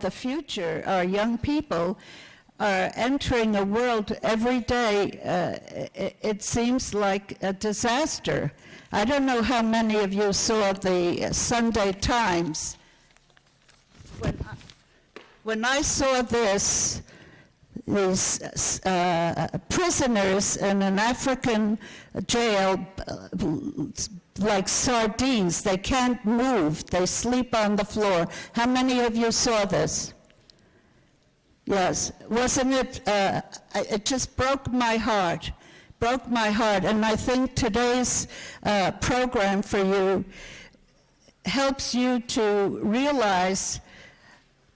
the future, our young people are entering a world every day, it seems like a disaster. I don't know how many of you saw the Sunday Times. When I saw this, these prisoners in an African jail, like sardines, they can't move, they sleep on the floor. How many of you saw this? Yes, wasn't it, it just broke my heart, and I think today's program for you helps you to realize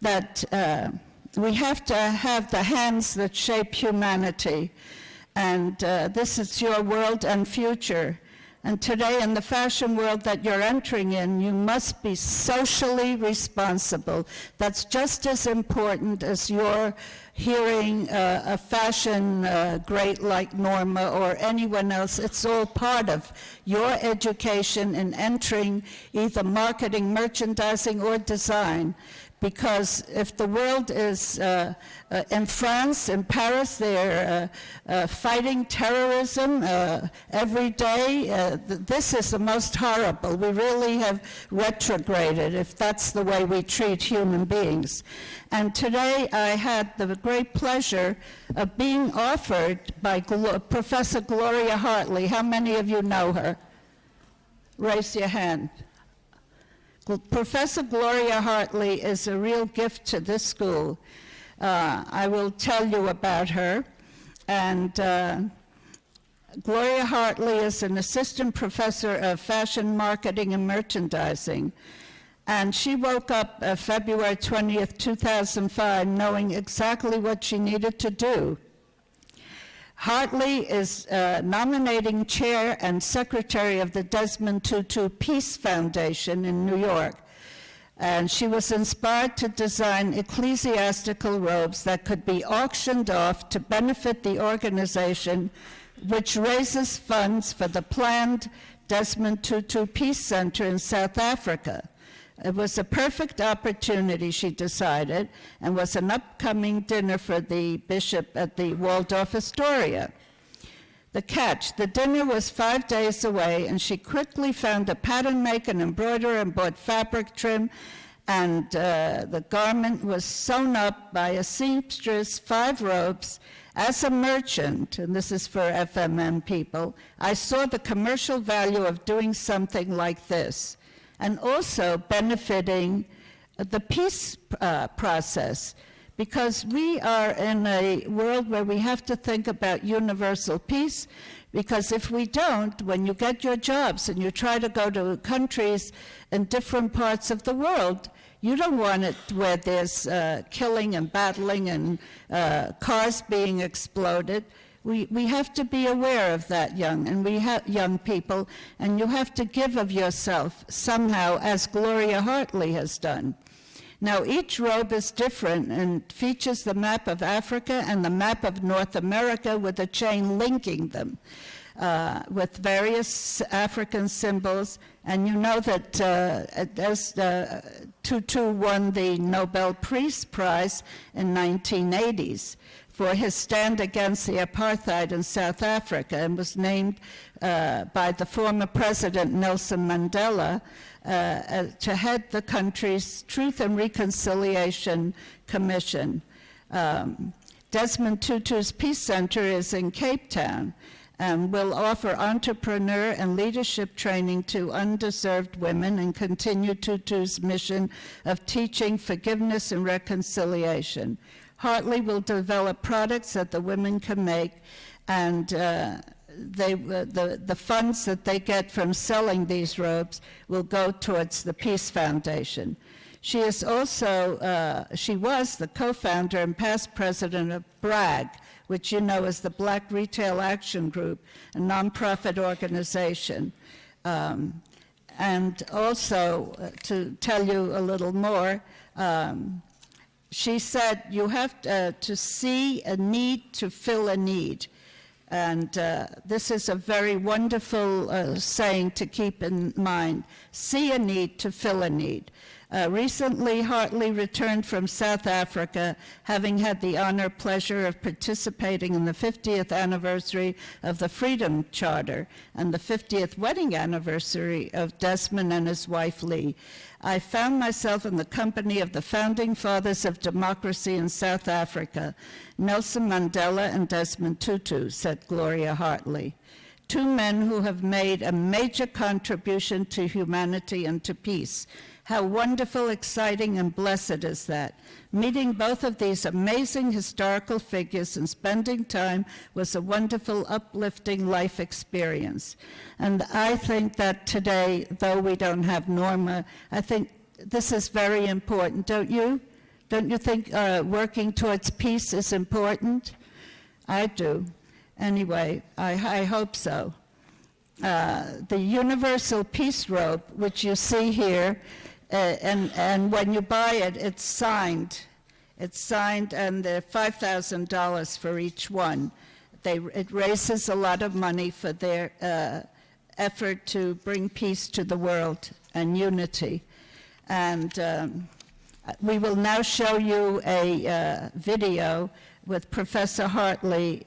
that we have to have the hands that shape humanity, and this is your world and future. And today, in the fashion world that you're entering in, you must be socially responsible. That's just as important as your hearing a fashion great like Norma or anyone else. It's all part of your education in entering either marketing, merchandising, or design. Because if the world is, in France, in Paris, they're fighting terrorism every day. This is the most horrible. We really have retrograded if that's the way we treat human beings. And today I had the great pleasure of being offered by Professor Gloria Hartley. How many of you know her? Raise your hand. Professor Gloria Hartley is a real gift to this school. I will tell you about her. And Gloria Hartley is an assistant professor of fashion marketing and merchandising. And she woke up February 20th, 2005, knowing exactly what she needed to do. Hartley is nominating chair and secretary of the Desmond Tutu Peace Foundation in New York. And she was inspired to design ecclesiastical robes that could be auctioned off to benefit the organization, which raises funds for the planned Desmond Tutu Peace Center in South Africa. It was a perfect opportunity, she decided, and was an upcoming dinner for the bishop at the Waldorf Astoria. The catch, the dinner was 5 days away, and she quickly found a pattern maker and embroiderer and bought fabric trim, and the garment was sewn up by a seamstress, 5 robes. As a merchant, and this is for FMM people, I saw the commercial value of doing something like this, and also benefiting the peace process, because we are in a world where we have to think about universal peace, because if we don't, when you get your jobs and you try to go to countries in different parts of the world, you don't want it where there's killing and battling and cars being exploded. We have to be aware of that, young people, and you have to give of yourself somehow, as Gloria Hartley has done. Now, each robe is different and features the map of Africa and the map of North America with a chain linking them with various African symbols. And you know that as Tutu won the Nobel Peace Prize in 1980s, for his stand against the apartheid in South Africa, and was named by the former president Nelson Mandela to head the country's Truth and Reconciliation Commission. Desmond Tutu's Peace Center is in Cape Town and will offer entrepreneur and leadership training to undeserved women and continue Tutu's mission of teaching forgiveness and reconciliation. Hartley will develop products that the women can make, and the funds that they get from selling these robes will go towards the Peace Foundation. She is also, she was the co-founder and past president of BRAG, which you know is the Black Retail Action Group, a nonprofit organization. And also, to tell you a little more, she said you have to see a need to fill a need. And this is a very wonderful saying to keep in mind. See a need to fill a need. Recently, Hartley returned from South Africa, having had the pleasure of participating in the 50th anniversary of the Freedom Charter and the 50th wedding anniversary of Desmond and his wife Lee. I found myself in the company of the founding fathers of democracy in South Africa, Nelson Mandela and Desmond Tutu, said Gloria Hartley. Two men who have made a major contribution to humanity and to peace. How wonderful, exciting, and blessed is that. Meeting both of these amazing historical figures and spending time was a wonderful, uplifting life experience. And I think that today, though we don't have Norma, I think this is very important, don't you? Don't you think working towards peace is important? I do. Anyway, I hope so. The Universal Peace Robe, which you see here, and when you buy it, it's signed. It's signed, and they're $5,000 for each one. It raises a lot of money for their effort to bring peace to the world and unity. And we will now show you a video with Professor Hartley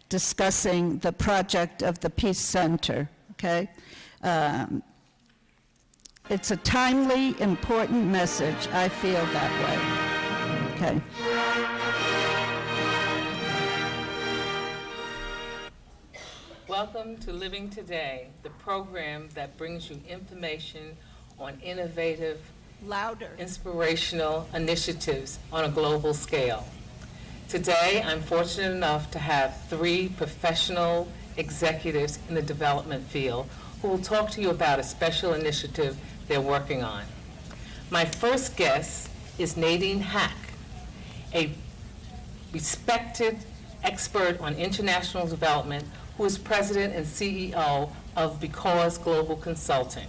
discussing the project of the Peace Center, okay? It's a timely, important message. I feel that way. Okay. Welcome to Living Today, the program that brings you information on innovative, inspirational initiatives on a global scale. Today, I'm fortunate enough to have three professional executives in the development field who will talk to you about a special initiative they're working on. My first guest is Nadine Hack, a respected expert on international development who is president and CEO of Because Global Consulting.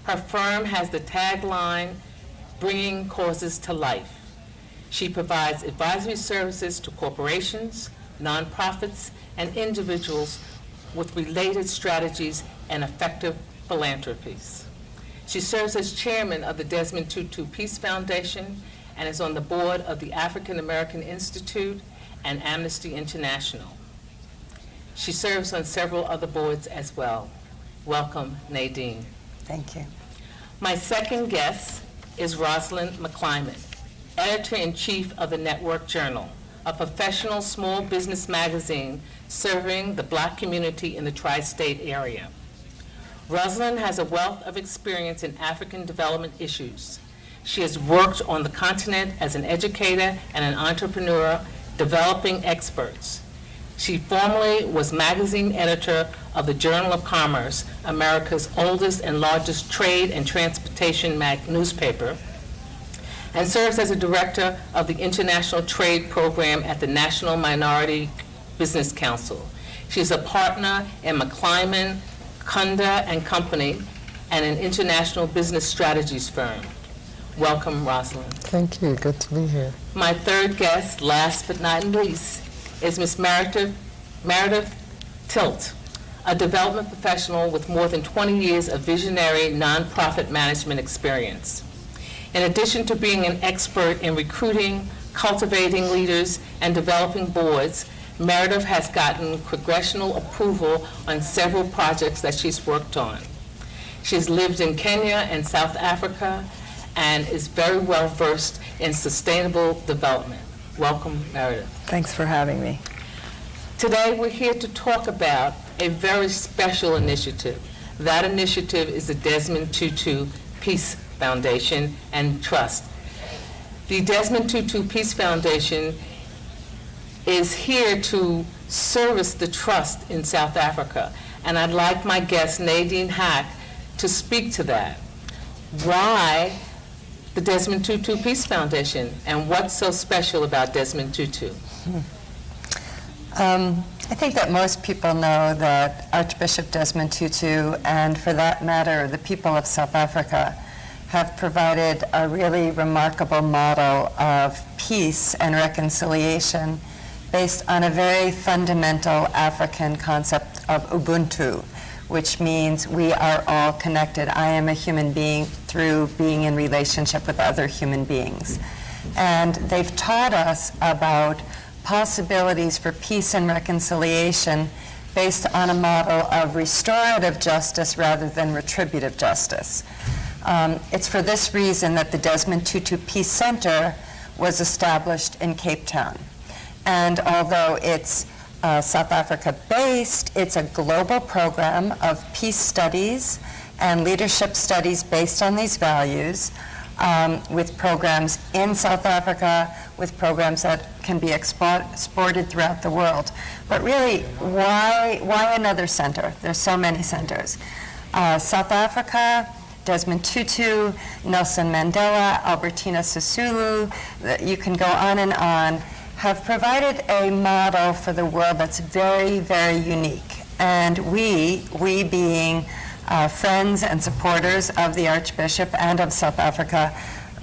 Her firm has the tagline, bringing causes to life. She provides advisory services to corporations, nonprofits, and individuals with related strategies and effective philanthropies. She serves as chairman of the Desmond Tutu Peace Foundation and is on the board of the African American Institute and Amnesty International. She serves on several other boards as well. Welcome, Nadine. Thank you. My second guest is Rosalind McClymond, editor-in-chief of the Network Journal, a professional small business magazine serving the Black community in the tri-state area. Rosalind has a wealth of experience in African development issues. She has worked on the continent as an educator and an entrepreneur, developing experts. She formerly was magazine editor of the Journal of Commerce, America's oldest and largest trade and transportation newspaper, and serves as a director of the International Trade Program at the National Minority Business Council. She's a partner in McClymond, Kunda and Company, and an international business strategies firm. Welcome, Rosalind. Thank you. Good to be here. My third guest, last but not least, is Ms. Meredith Tilt, a development professional with more than 20 years of visionary nonprofit management experience. In addition to being an expert in recruiting, cultivating leaders, and developing boards, Meredith has gotten congressional approval on several projects that she's worked on. She's lived in Kenya and South Africa and is very well versed in sustainable development. Welcome, Meredith. Thanks for having me. Today we're here to talk about a very special initiative. That initiative is the Desmond Tutu Peace Foundation and Trust. The Desmond Tutu Peace Foundation is here to service the trust in South Africa. And I'd like my guest, Nadine Hack, to speak to that. Why the Desmond Tutu Peace Foundation, and what's so special about Desmond Tutu? I think that most people know that Archbishop Desmond Tutu, and for that matter, the people of South Africa, have provided a really remarkable model of peace and reconciliation based on a very fundamental African concept of Ubuntu, which means we are all connected. I am a human being, through being in relationship with other human beings. And they've taught us about possibilities for peace and reconciliation based on a model of restorative justice rather than retributive justice. It's for this reason that the Desmond Tutu Peace Center was established in Cape Town. And although it's South Africa-based, it's a global program of peace studies and leadership studies based on these values, with programs in South Africa, with programs that can be exported throughout the world. But really, why another center? There's so many centers. South Africa, Desmond Tutu, Nelson Mandela, Albertina Sisulu, you can go on, have provided a model for the world that's very, very unique. And we being friends and supporters of the Archbishop and of South Africa,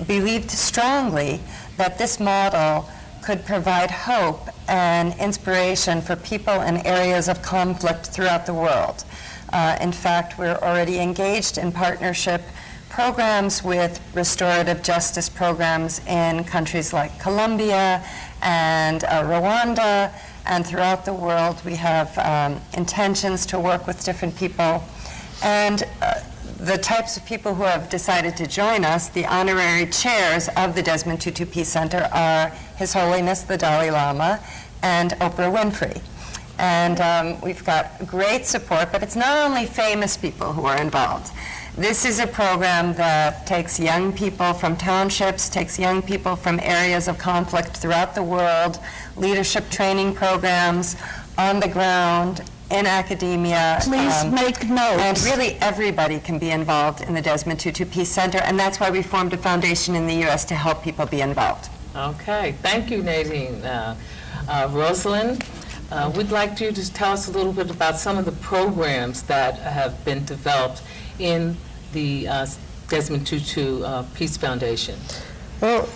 believed strongly that this model could provide hope and inspiration for people in areas of conflict throughout the world. In fact, we're already engaged in partnership programs with restorative justice programs in countries like Colombia and Rwanda, and throughout the world we have intentions to work with different people. And the types of people who have decided to join us, the honorary chairs of the Desmond Tutu Peace Center, are His Holiness the Dalai Lama and Oprah Winfrey. And we've got great support, but it's not only famous people who are involved. This is a program that takes young people from townships, takes young people from areas of conflict throughout the world, leadership training programs on the ground, in academia. Please make note. And really everybody can be involved in the Desmond Tutu Peace Center, and that's why we formed a foundation in the U.S. to help people be involved. Okay, thank you, Nadine. Rosalind, we'd like you to tell us a little bit about some of the programs that have been developed in the Desmond Tutu Peace Foundation. Well,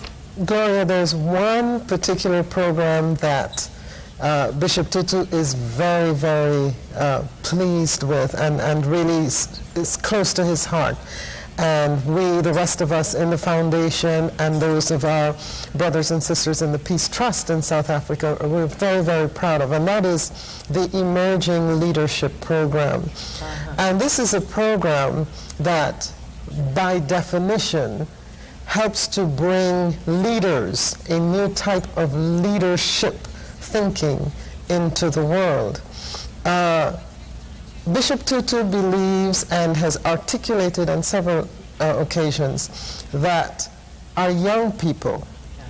Gloria, there's one particular program that Bishop Tutu is very, very pleased with and really is close to his heart. And we, the rest of us in the foundation and those of our brothers and sisters in the Peace Trust in South Africa, we're very, very proud of. And that is the Emerging Leadership Program. And this is a program that, by definition, helps to bring leaders, a new type of leadership thinking into the world. Bishop Tutu believes and has articulated on several occasions that our young people,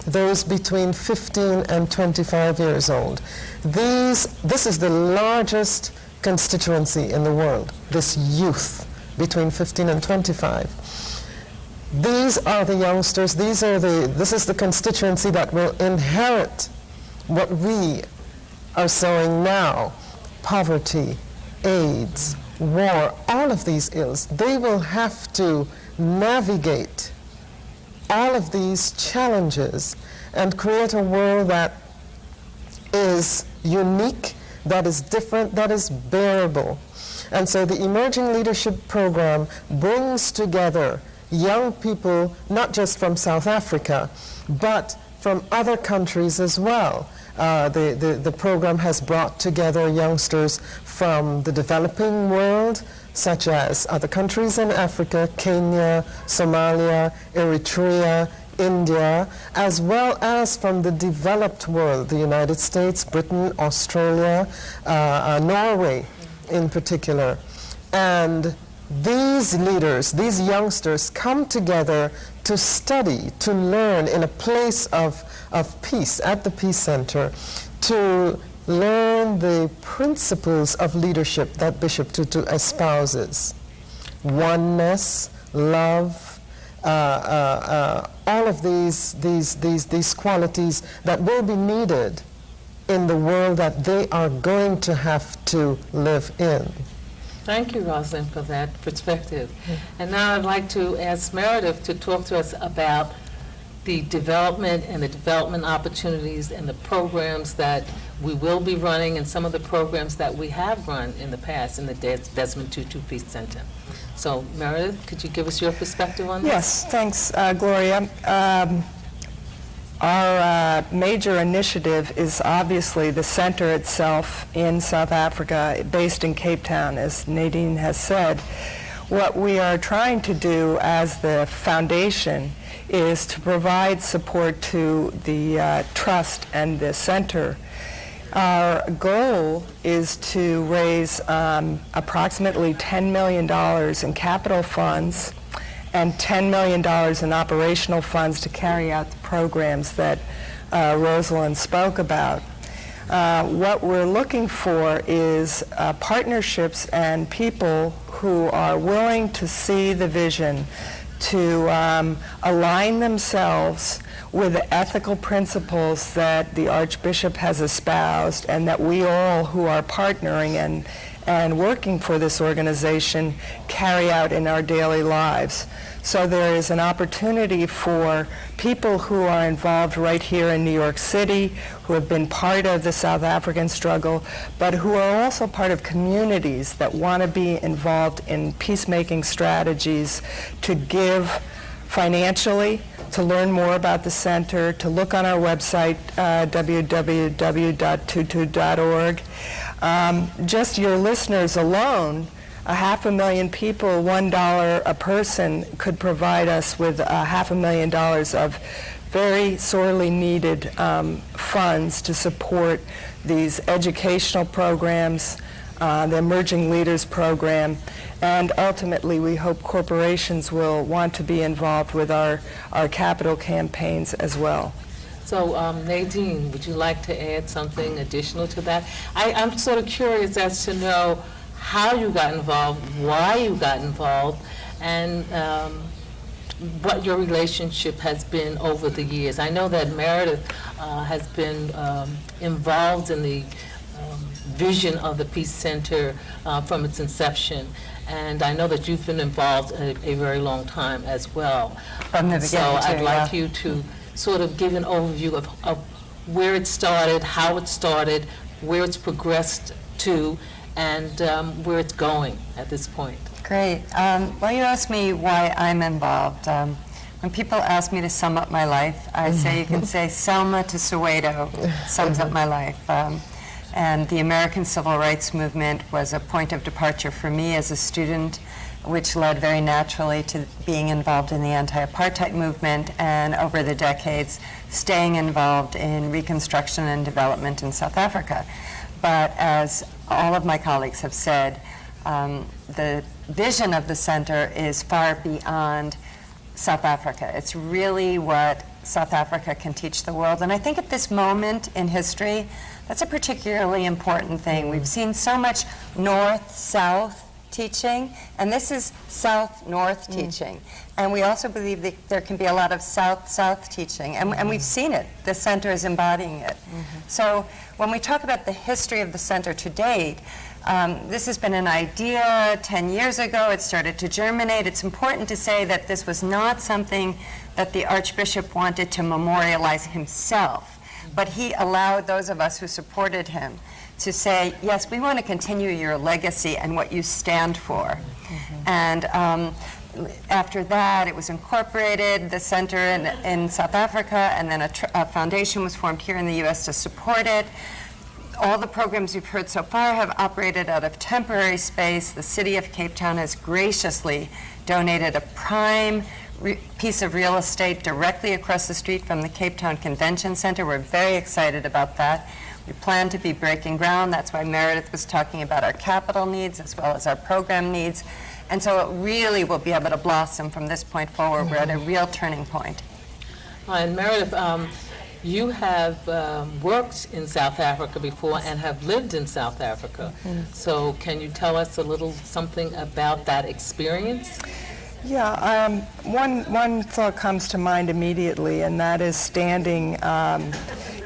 those between 15 and 25 years old, this is the largest constituency in the world, this youth between 15 and 25. These are the youngsters, this is the constituency that will inherit what we are sowing now: poverty, AIDS, war, all of these ills. They will have to navigate all of these challenges and create a world that is unique, that is different, that is bearable. And so the Emerging Leadership Program brings together young people, not just from South Africa, but from other countries as well. The program has brought together youngsters from the developing world, such as other countries in Africa, Kenya, Somalia, Eritrea, India, as well as from the developed world, the United States, Britain, Australia, Norway in particular. And these leaders, these youngsters, come together to study, to learn in a place of peace at the Peace Center, to learn the principles of leadership that Bishop Tutu espouses: oneness, love, all of these qualities that will be needed in the world that they are going to have to live in. Thank you, Rosalind, for that perspective. And now I'd like to ask Meredith to talk to us about the development and the development opportunities and the programs that we will be running and some of the programs that we have run in the past in the Desmond Tutu Peace Center. So Meredith, could you give us your perspective on this? Yes, thanks, Gloria. Our major initiative is obviously the center itself in South Africa, based in Cape Town, as Nadine has said. What we are trying to do as the foundation is to provide support to the trust and the center. Our goal is to raise approximately $10 million in capital funds and $10 million in operational funds to carry out the programs that Rosalind spoke about. What we're looking for is partnerships and people who are willing to see the vision, to align themselves with the ethical principles that the Archbishop has espoused and that we all who are partnering and working for this organization carry out in our daily lives. So there is an opportunity for people who are involved right here in New York City, who have been part of the South African struggle, but who are also part of communities that want to be involved in peacemaking strategies, to give financially, to learn more about the center, to look on our website, www.tutu.org. Just your listeners alone, 500,000 people, $1 a person could provide us with $500,000 of very sorely needed funds to support these educational programs, the Emerging Leaders Program, and ultimately we hope corporations will want to be involved with our capital campaigns as well. So Nadine, would you like to add something additional to that? I'm sort of curious as to know how you got involved, why you got involved, and what your relationship has been over the years. I know that Meredith has been involved in the vision of the Peace Center from its inception, and I know that you've been involved a very long time as well. From the So beginning, I'd too, like yeah. you to sort of give an overview of where it started, how it started, where it's progressed to, and where it's going at this point. Great. Well, you asked me why I'm involved. When people ask me to sum up my life, I say you can say Selma to Soweto sums up my life. And the American Civil Rights Movement was a point of departure for me as a student, which led very naturally to being involved in the anti-apartheid movement, and over the decades, staying involved in reconstruction and development in South Africa. But as all of my colleagues have said, the vision of the center is far beyond South Africa. It's really what South Africa can teach the world. And I think at this moment in history, that's a particularly important thing. We've seen so much north-south teaching, and this is south-north teaching. And we also believe that there can be a lot of south-south teaching, and we've seen it. The center is embodying it. So when we talk about the history of the center to date, this has been an idea 10 years ago. It started to germinate. It's important to say that this was not something that the Archbishop wanted to memorialize himself, but he allowed those of us who supported him to say, yes, we want to continue your legacy and what you stand for. And after that, it was incorporated, the center in South Africa, and then a foundation was formed here in the U.S. to support it. All the programs you've heard so far have operated out of temporary space. The city of Cape Town has graciously donated a prime piece of real estate directly across the street from the Cape Town Convention Center. We're very excited about that. We plan to be breaking ground. That's why Meredith was talking about our capital needs as well as our program needs. And so it really will be able to blossom from this point forward. We're at a real turning point. And Meredith, you have worked in South Africa before and have lived in South Africa. So can you tell us a little something about that experience? Yeah, one thought comes to mind immediately, and that is standing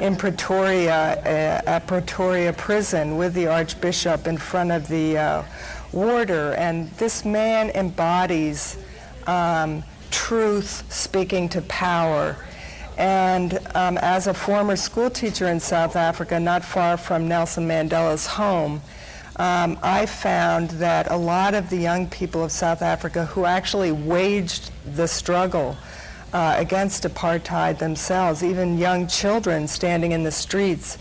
in Pretoria, at Pretoria prison with the Archbishop in front of the warder. And this man embodies truth speaking to power. And as a former school teacher in South Africa, not far from Nelson Mandela's home, I found that a lot of the young people of South Africa who actually waged the struggle against apartheid themselves, even young children standing in the streets,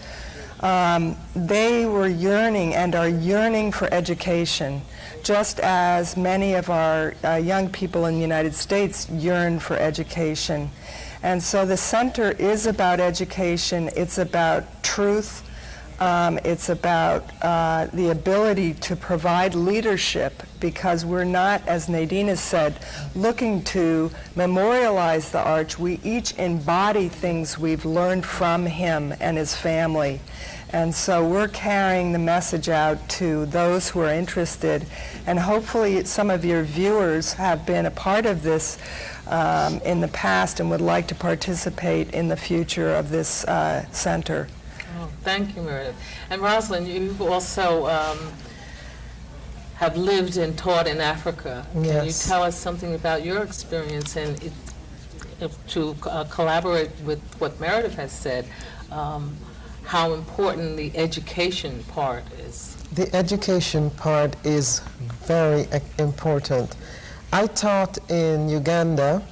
they were yearning and are yearning for education, just as many of our young people in the United States yearn for education. And so the center is about education, it's about truth, it's about the ability to provide leadership, because we're not, as Nadine has said, looking to memorialize the Arch. We each embody things we've learned from him and his family. And so we're carrying the message out to those who are interested. And hopefully some of your viewers have been a part of this in the past and would like to participate in the future of this center. Oh, thank you, Meredith. And Rosalind, you've also have lived and taught in Africa. Can you tell us something about your experience and to collaborate with what Meredith has said, how important the education part is? The education part is very important. I taught in Uganda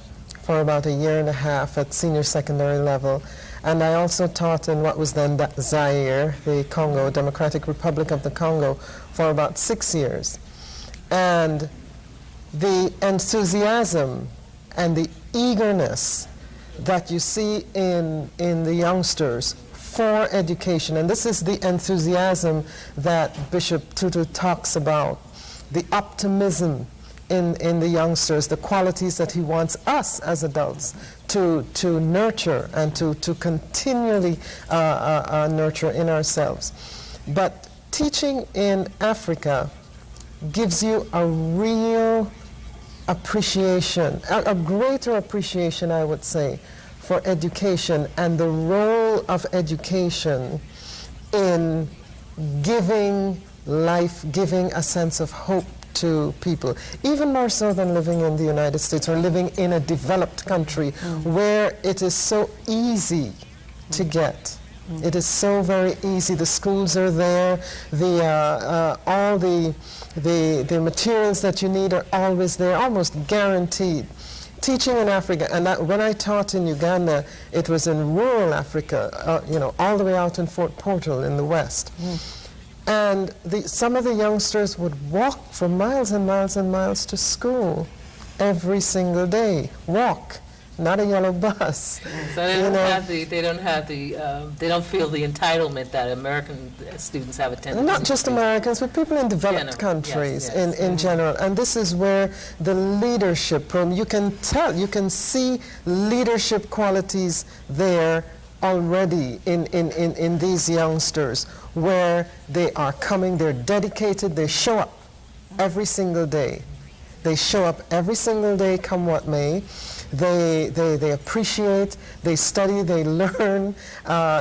for about 1.5 years at senior secondary level, and I also taught in what was then Zaire, the Congo, Democratic Republic of the Congo, for about 6 years. And the enthusiasm and the eagerness that you see in the youngsters for education, and this is the enthusiasm that Bishop Tutu talks about, the optimism in the youngsters, the qualities that he wants us as adults to nurture and to continually nurture in ourselves. But teaching in Africa gives you a real appreciation, a greater appreciation, I would say, for education and the role of education in giving life, giving a sense of hope to people, even more so than living in the United States or living in a developed country where it is so easy to get. It is so very easy. The schools are there. All the materials that you need are always there, almost guaranteed. Teaching in Africa, and when I taught in Uganda, it was in rural Africa, all the way out in Fort Portal in the west. And some of the youngsters would walk for miles and miles and miles to school every single day. Walk, not a yellow bus. So they don't feel the entitlement that American students have a tendency. Not just Americans, but people in developed countries in general. And this is where the leadership, you can tell, you can see leadership qualities there already in these youngsters, where they are coming, they're dedicated, they show up every single day. They show up every single day, come what may. They appreciate, they study, they learn.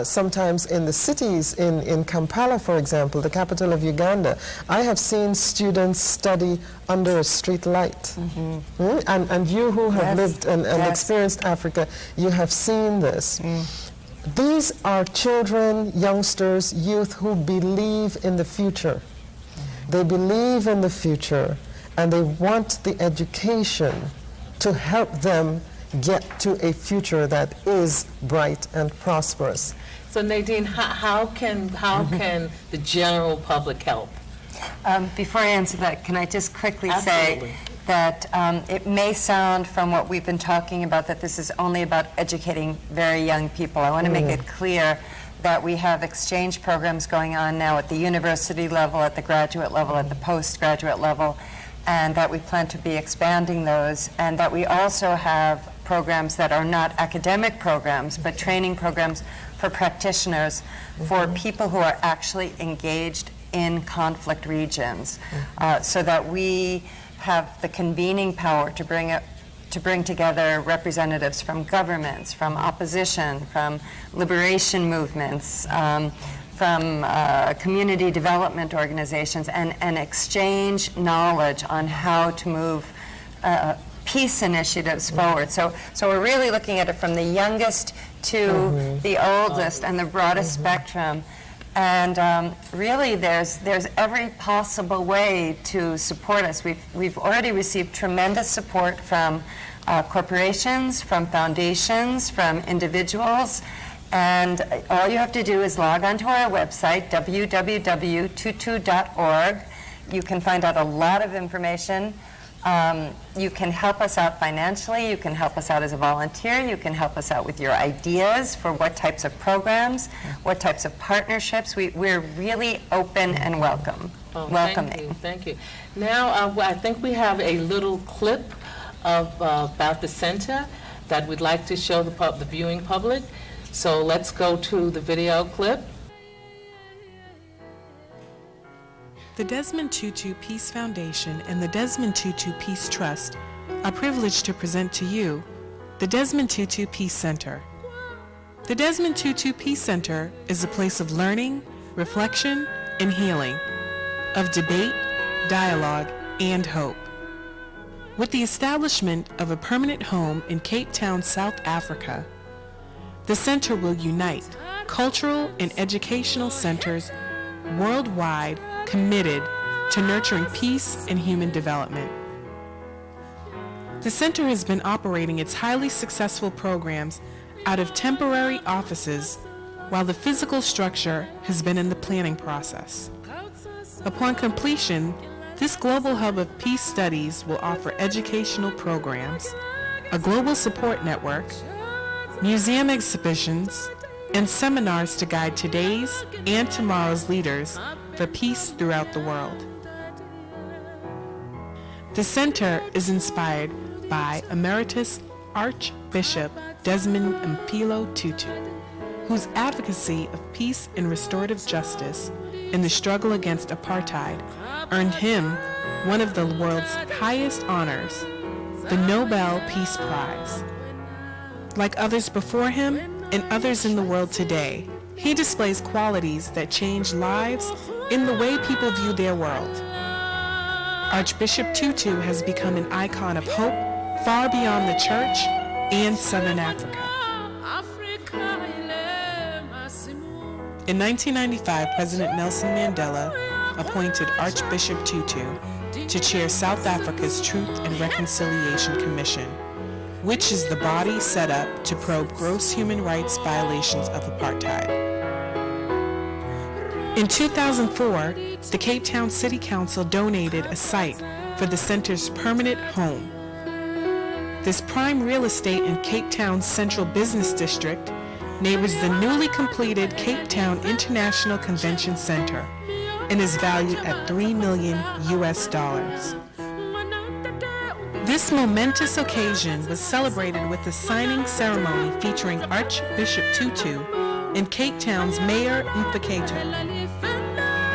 Sometimes in the cities, in Kampala, for example, the capital of Uganda, I have seen students study under a street light. And you who have lived and experienced Africa, you have seen this. These are children, youngsters, youth who believe in the future. They believe in the future, and they want the education to help them get to a future that is bright and prosperous. So Nadine, how can the general public help? Before I answer that, can I just quickly say that it may sound from what we've been talking about that this is only about educating very young people. I want to make it clear that we have exchange programs going on now at the university level, at the graduate level, at the postgraduate level, and that we plan to be expanding those, and that we also have programs that are not academic programs, but training programs for practitioners, for people who are actually engaged in conflict regions, so that we have the convening power to bring together representatives from governments, from opposition, from liberation movements, from community development organizations, and exchange knowledge on how to move peace initiatives forward. So we're really looking at it from the youngest to the oldest and the broadest spectrum. And really, there's every possible way to support us. We've already received tremendous support from corporations, from foundations, from individuals. And all you have to do is log onto our website, www.tutu.org. You can find out a lot of information. You can help us out financially. You can help us out as a volunteer. You can help us out with your ideas for what types of programs, what types of partnerships. We're really open and welcoming. Thank you. Now, I think we have a little clip of about the center that we'd like to show the viewing public. So let's go to the video clip. The Desmond Tutu Peace Foundation and the Desmond Tutu Peace Trust are privileged to present to you the Desmond Tutu Peace Center. The Desmond Tutu Peace Center is a place of learning, reflection, and healing, of debate, dialogue, and hope. With the establishment of a permanent home in Cape Town, South Africa, the center will unite cultural and educational centers worldwide committed to nurturing peace and human development. The center has been operating its highly successful programs out of temporary offices while the physical structure has been in the planning process. Upon completion, this global hub of peace studies will offer educational programs, a global support network, museum exhibitions, and seminars to guide today's and tomorrow's leaders for peace throughout the world. The center is inspired by Emeritus Archbishop Desmond Tutu, whose advocacy of peace and restorative justice in the struggle against apartheid earned him one of the world's highest honors, the Nobel Peace Prize. Like others before him and others in the world today, he displays qualities that change lives in the way people view their world. Archbishop Tutu has become an icon of hope far beyond the church and Southern Africa. In 1995, President Nelson Mandela appointed Archbishop Tutu to chair South Africa's Truth and Reconciliation Commission, which is the body set up to probe gross human rights violations of apartheid. In 2004, the Cape Town City Council donated a site for the center's permanent home. This prime real estate in Cape Town's central business district neighbors the newly completed Cape Town International Convention Center and is valued at $3 million US. This momentous occasion was celebrated with a signing ceremony featuring Archbishop Tutu and Cape Town's Mayor Mfeketo.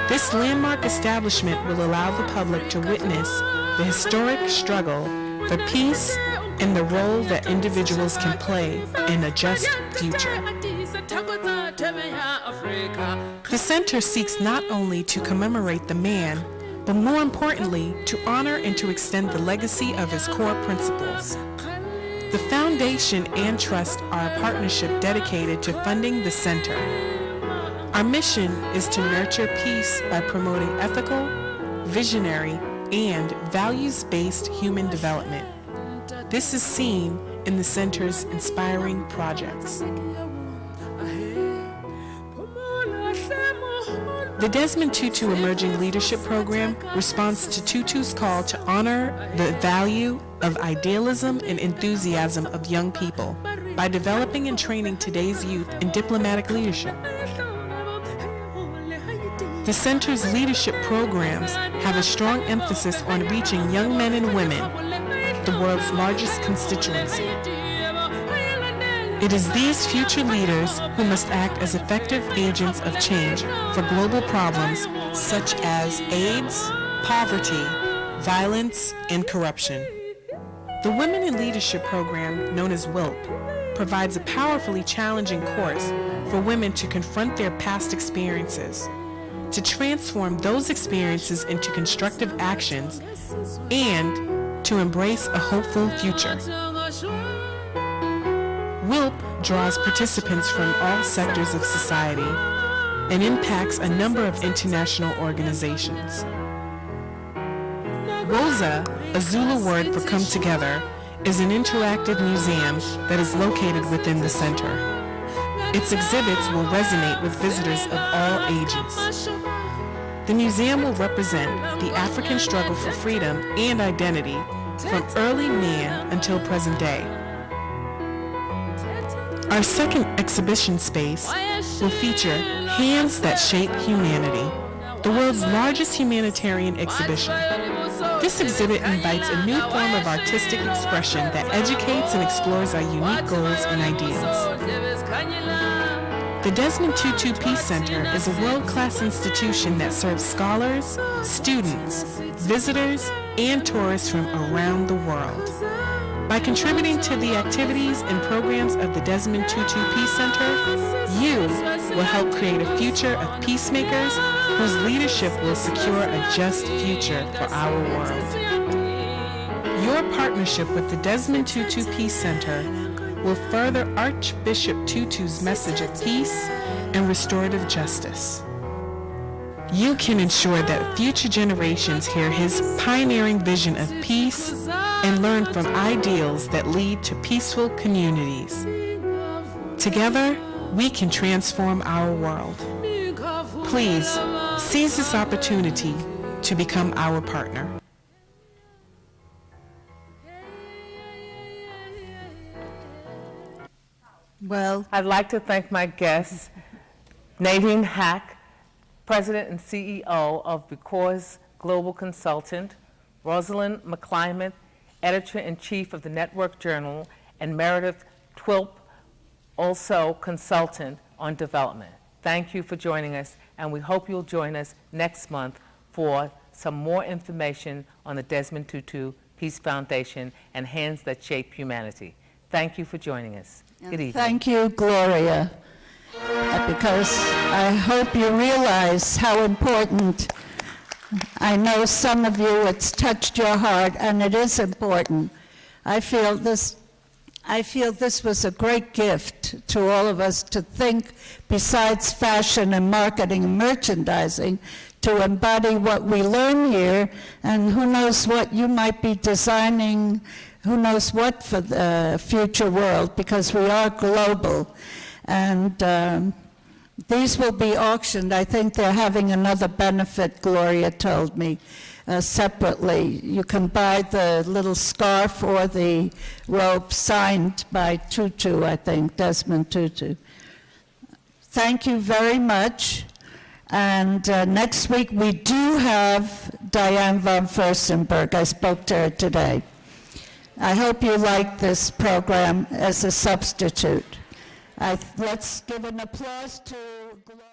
This landmark establishment will allow the public to witness the historic struggle for peace and the role that individuals can play in a just future. The center seeks not only to commemorate the man, but more importantly, to honor and to extend the legacy of his core principles. The foundation and trust are a partnership dedicated to funding the center. Our mission is to nurture peace by promoting ethical, visionary, and values-based human development. This is seen in the center's inspiring projects. The Desmond Tutu Emerging Leadership Program responds to Tutu's call to honor the value of idealism and enthusiasm of young people by developing and training today's youth in diplomatic leadership. The center's leadership programs have a strong emphasis on reaching young men and women, the world's largest constituency. It is these future leaders who must act as effective agents of change for global problems such as AIDS, poverty, violence, and corruption. The Women in Leadership program, known as WILP, provides a powerfully challenging course for women to confront their past experiences, to transform those experiences into constructive actions, and to embrace a hopeful future. WILP draws participants from all sectors of society, and impacts a number of international organizations. Woza, a Zulu word for come together, is an interactive museum that is located within the center. Its exhibits will resonate with visitors of all ages. The museum will represent the African struggle for freedom and identity from early man until present day. Our second exhibition space will feature Hands That Shape Humanity, the world's largest humanitarian exhibition. This exhibit invites a new form of artistic expression that educates and explores our unique goals and ideals. The Desmond Tutu Peace Center is a world-class institution that serves scholars, students, visitors, and tourists from around the world. By contributing to the activities and programs of the Desmond Tutu Peace Center, you will help create a future of peacemakers whose leadership will secure a just future for our world. Your partnership with the Desmond Tutu Peace Center will further Archbishop Tutu's message of peace and restorative justice. You can ensure that future generations hear his pioneering vision of peace and learn from ideals that lead to peaceful communities. Together, we can transform our world. Please, seize this opportunity to become our partner. Well, I'd like to thank my guests, Nadine Hack, President and CEO of Because Global Consultant, Rosalind McClymont, Editor-in-Chief of the Network Journal, and Meredith Twilp, also consultant on development. Thank you for joining us, and we hope you'll join us next month for some more information on the Desmond Tutu Peace Foundation and Hands That Shape Humanity. Thank you for joining us. Good evening. thank you, Gloria, because I hope you realize how important. I know some of you, it's touched your heart, and it is important. I feel this was a great gift to all of us to think, besides fashion and marketing and merchandising, to embody what we learn here, and who knows what you might be designing, who knows what for the future world, because we are global. And these will be auctioned. I think they're having another benefit, Gloria told me, separately. You can buy the little scarf or the robe signed by Tutu, I think, Desmond Tutu. Thank you very much. And next week we do have Diane von Furstenberg. I spoke to her today. I hope you like this program as a substitute. Let's give an applause to Gloria.